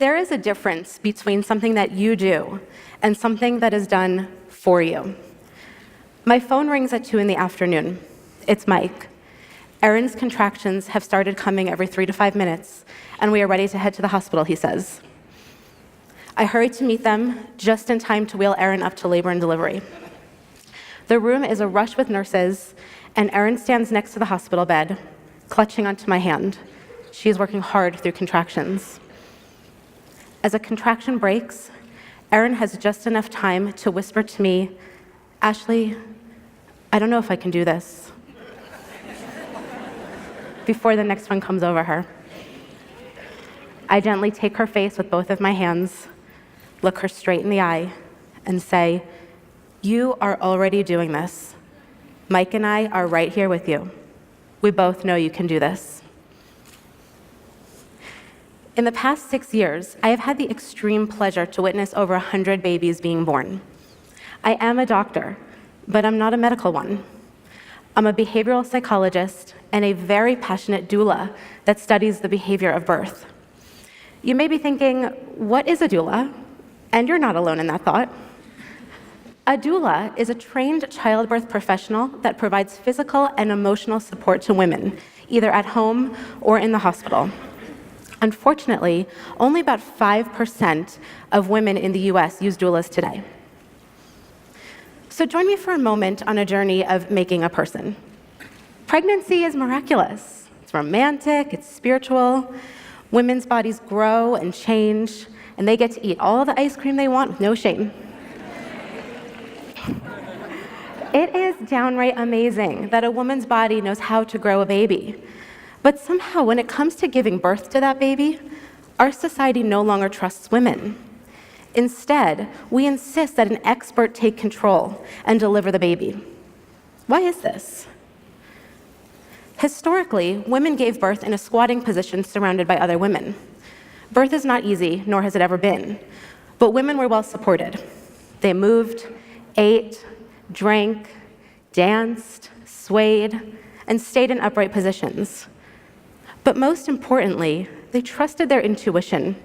There is a difference between something that you do and something that is done for you. My phone rings at 2 in the afternoon. It's Mike. Erin's contractions have started coming every 3 to 5 minutes, and we are ready to head to the hospital, he says. I hurry to meet them just in time to wheel Erin up to labor and delivery. The room is a rush with nurses, and Erin stands next to the hospital bed, clutching onto my hand. She is working hard through contractions. As a contraction breaks, Erin has just enough time to whisper to me, "Ashley, I don't know if I can do this," before the next one comes over her. I gently take her face with both of my hands, look her straight in the eye, and say, "You are already doing this. Mike and I are right here with you. We both know you can do this." In the past 6 years, I have had the extreme pleasure to witness over 100 babies being born. I am a doctor, but I'm not a medical one. I'm a behavioral psychologist and a very passionate doula that studies the behavior of birth. You may be thinking, what is a doula? And you're not alone in that thought. A doula is a trained childbirth professional that provides physical and emotional support to women, either at home or in the hospital. Unfortunately, only about 5% of women in the US use doulas today. So join me for a moment on a journey of making a person. Pregnancy is miraculous. It's romantic, it's spiritual. Women's bodies grow and change, and they get to eat all the ice cream they want with no shame. It is downright amazing that a woman's body knows how to grow a baby. But somehow, when it comes to giving birth to that baby, our society no longer trusts women. Instead, we insist that an expert take control and deliver the baby. Why is this? Historically, women gave birth in a squatting position surrounded by other women. Birth is not easy, nor has it ever been, but women were well supported. They moved, ate, drank, danced, swayed, and stayed in upright positions. But most importantly, they trusted their intuition.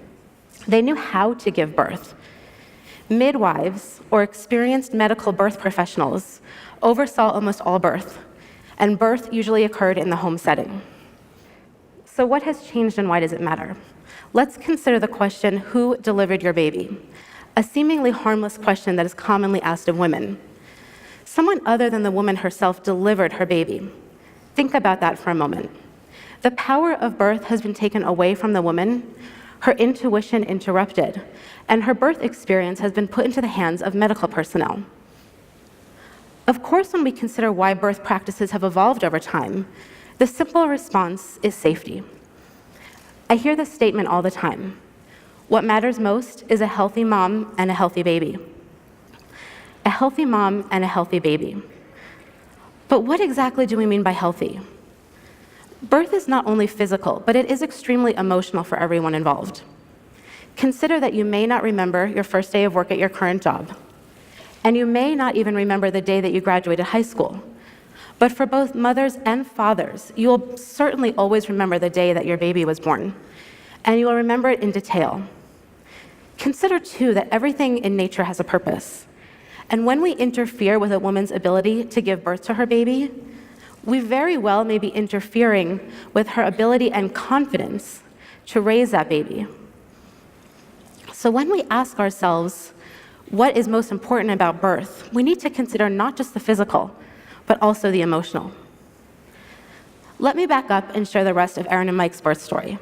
They knew how to give birth. Midwives, or experienced medical birth professionals, oversaw almost all birth, and birth usually occurred in the home setting. So what has changed and why does it matter? Let's consider the question, who delivered your baby? A seemingly harmless question that is commonly asked of women. Someone other than the woman herself delivered her baby. Think about that for a moment. The power of birth has been taken away from the woman, her intuition interrupted, and her birth experience has been put into the hands of medical personnel. Of course, when we consider why birth practices have evolved over time, the simple response is safety. I hear this statement all the time. What matters most is a healthy mom and a healthy baby. A healthy mom and a healthy baby. But what exactly do we mean by healthy? Birth is not only physical, but it is extremely emotional for everyone involved. Consider that you may not remember your first day of work at your current job, and you may not even remember the day that you graduated high school. But for both mothers and fathers, you will certainly always remember the day that your baby was born, and you will remember it in detail. Consider, too, that everything in nature has a purpose. And when we interfere with a woman's ability to give birth to her baby, we very well may be interfering with her ability and confidence to raise that baby. So when we ask ourselves what is most important about birth, we need to consider not just the physical, but also the emotional. Let me back up and share the rest of Erin and Mike's birth story.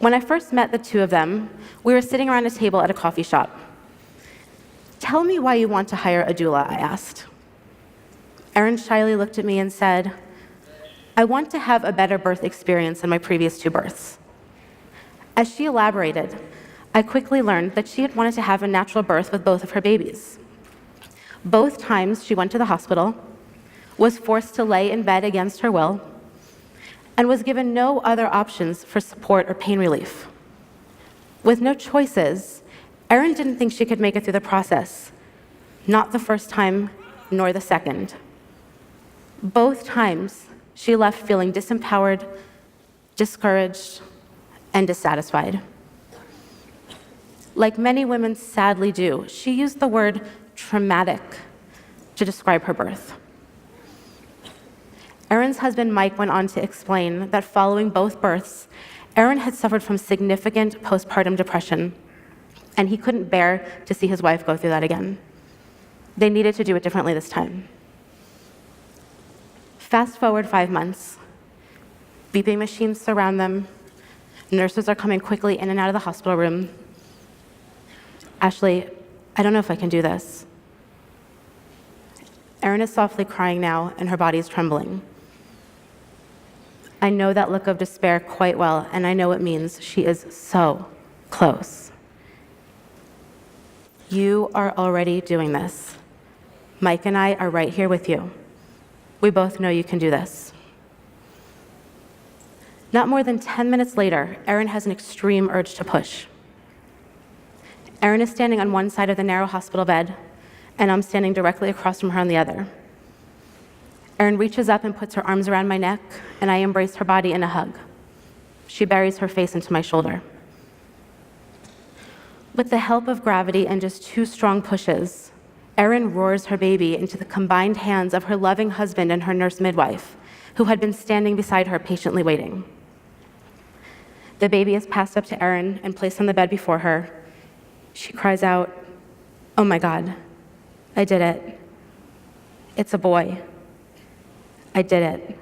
When I first met the two of them, we were sitting around a table at a coffee shop. "Tell me why you want to hire a doula," I asked. Erin shyly looked at me and said, "I want to have a better birth experience than my previous 2 births." As she elaborated, I quickly learned that she had wanted to have a natural birth with both of her babies. Both times she went to the hospital, was forced to lay in bed against her will, and was given no other options for support or pain relief. With no choices, Erin didn't think she could make it through the process, not the first time, nor the second. Both times, she left feeling disempowered, discouraged, and dissatisfied. Like many women sadly do, she used the word traumatic to describe her birth. Erin's husband, Mike, went on to explain that following both births, Erin had suffered from significant postpartum depression, and he couldn't bear to see his wife go through that again. They needed to do it differently this time. Fast forward 5 months. Beeping machines surround them. Nurses are coming quickly in and out of the hospital room. Ashley, I don't know if I can do this. Erin is softly crying now, and her body is trembling. I know that look of despair quite well, and I know it means she is so close. You are already doing this. Mike and I are right here with you. We both know you can do this. Not more than 10 minutes later, Erin has an extreme urge to push. Erin is standing on one side of the narrow hospital bed, and I'm standing directly across from her on the other. Erin reaches up and puts her arms around my neck, and I embrace her body in a hug. She buries her face into my shoulder. With the help of gravity and just 2 strong pushes, Erin roars her baby into the combined hands of her loving husband and her nurse midwife, who had been standing beside her patiently waiting. The baby is passed up to Erin and placed on the bed before her. She cries out, "Oh my God, I did it. It's a boy. I did it."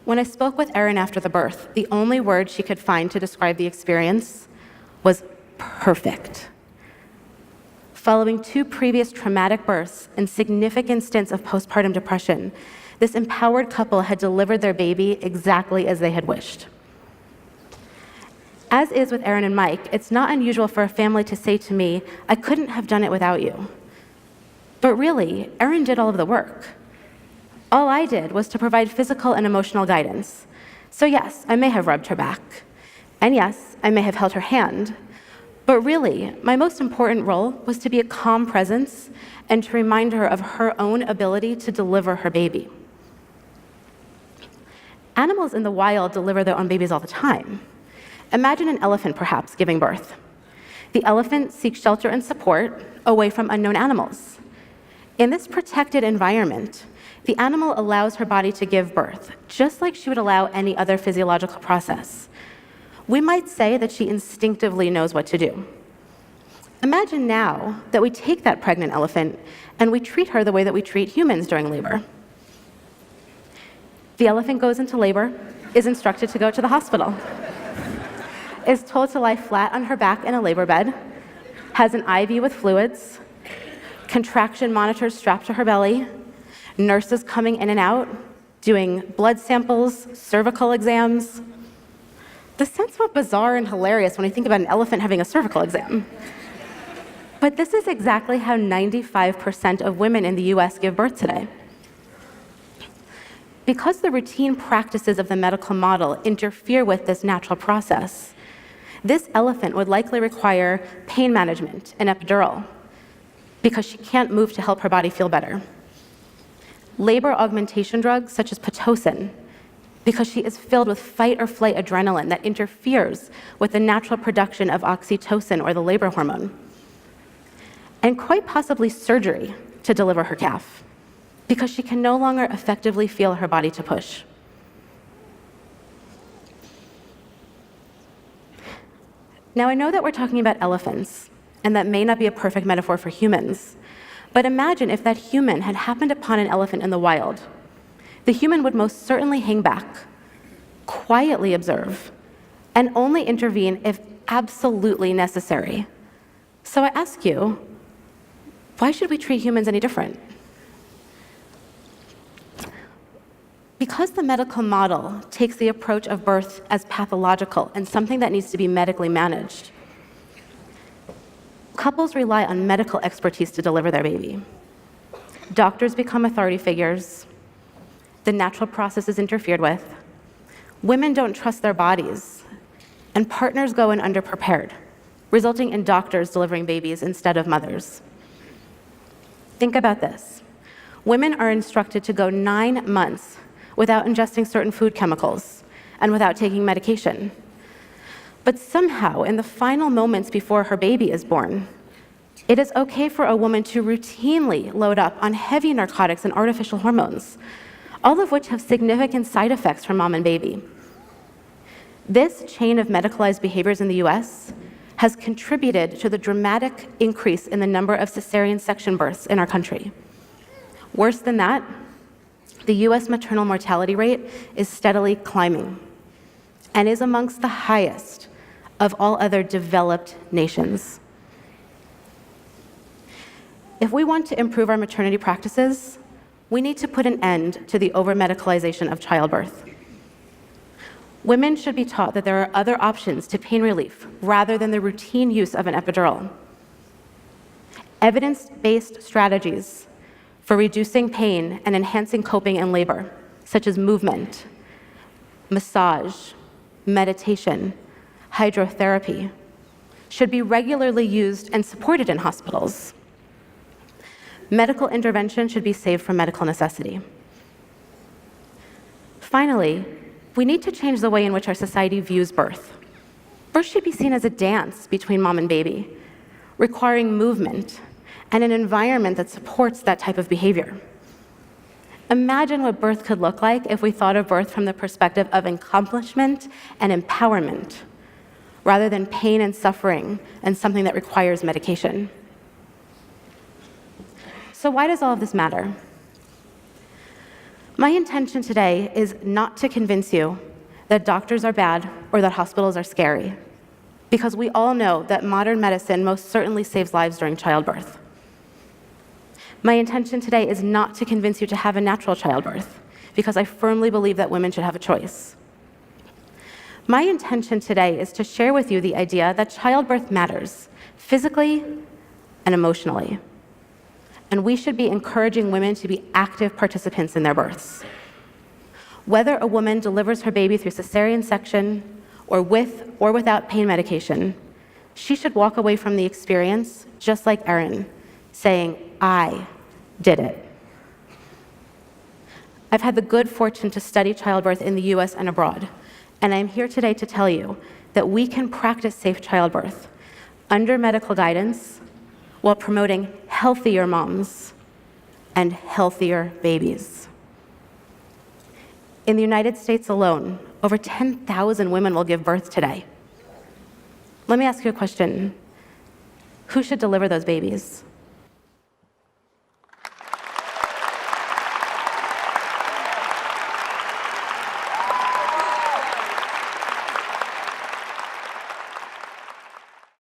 When I spoke with Erin after the birth, the only word she could find to describe the experience was perfect. Following 2 previous traumatic births and significant stints of postpartum depression, this empowered couple had delivered their baby exactly as they had wished. As is with Erin and Mike, it's not unusual for a family to say to me, "I couldn't have done it without you." But really, Erin did all of the work. All I did was to provide physical and emotional guidance. So yes, I may have rubbed her back. And yes, I may have held her hand. But really, my most important role was to be a calm presence and to remind her of her own ability to deliver her baby. Animals in the wild deliver their own babies all the time. Imagine an elephant, perhaps, giving birth. The elephant seeks shelter and support away from unknown animals. In this protected environment, the animal allows her body to give birth, just like she would allow any other physiological process. We might say that she instinctively knows what to do. Imagine now that we take that pregnant elephant and we treat her the way that we treat humans during labor. The elephant goes into labor, is instructed to go to the hospital, is told to lie flat on her back in a labor bed, has an IV with fluids, contraction monitors strapped to her belly, nurses coming in and out, doing blood samples, cervical exams. This sounds somewhat bizarre and hilarious when I think about an elephant having a cervical exam. But this is exactly how 95% of women in the US give birth today. Because the routine practices of the medical model interfere with this natural process, this elephant would likely require pain management and epidural because she can't move to help her body feel better. Labor augmentation drugs such as Pitocin, because she is filled with fight or flight adrenaline that interferes with the natural production of oxytocin or the labor hormone. And quite possibly surgery to deliver her calf, because she can no longer effectively feel her body to push. Now, I know that we're talking about elephants, and that may not be a perfect metaphor for humans, but imagine if that human had happened upon an elephant in the wild. The human would most certainly hang back, quietly observe, and only intervene if absolutely necessary. So I ask you, why should we treat humans any different? Because the medical model takes the approach of birth as pathological and something that needs to be medically managed, couples rely on medical expertise to deliver their baby. Doctors become authority figures. The natural process is interfered with. Women don't trust their bodies, and partners go in underprepared, resulting in doctors delivering babies instead of mothers. Think about this. Women are instructed to go 9 months without ingesting certain food chemicals and without taking medication. But somehow, in the final moments before her baby is born, it is okay for a woman to routinely load up on heavy narcotics and artificial hormones, all of which have significant side effects for mom and baby. This chain of medicalized behaviors in the US has contributed to the dramatic increase in the number of cesarean section births in our country. Worse than that, the US maternal mortality rate is steadily climbing and is amongst the highest of all other developed nations. If we want to improve our maternity practices, we need to put an end to the over-medicalization of childbirth. Women should be taught that there are other options to pain relief rather than the routine use of an epidural. Evidence-based strategies for reducing pain and enhancing coping in labor, such as movement, massage, meditation, hydrotherapy, should be regularly used and supported in hospitals. Medical intervention should be saved from medical necessity. Finally, we need to change the way in which our society views birth. Birth should be seen as a dance between mom and baby, requiring movement and an environment that supports that type of behavior. Imagine what birth could look like if we thought of birth from the perspective of accomplishment and empowerment, rather than pain and suffering and something that requires medication. So why does all of this matter? My intention today is not to convince you that doctors are bad or that hospitals are scary, because we all know that modern medicine most certainly saves lives during childbirth. My intention today is not to convince you to have a natural childbirth, because I firmly believe that women should have a choice. My intention today is to share with you the idea that childbirth matters, physically and emotionally. And we should be encouraging women to be active participants in their births. Whether a woman delivers her baby through cesarean section or with or without pain medication, she should walk away from the experience just like Erin, saying, "I did it." I've had the good fortune to study childbirth in the US and abroad, and I'm here today to tell you that we can practice safe childbirth under medical guidance while promoting healthier moms and healthier babies. In the United States alone, over 10,000 women will give birth today. Let me ask you a question. Who should deliver those babies?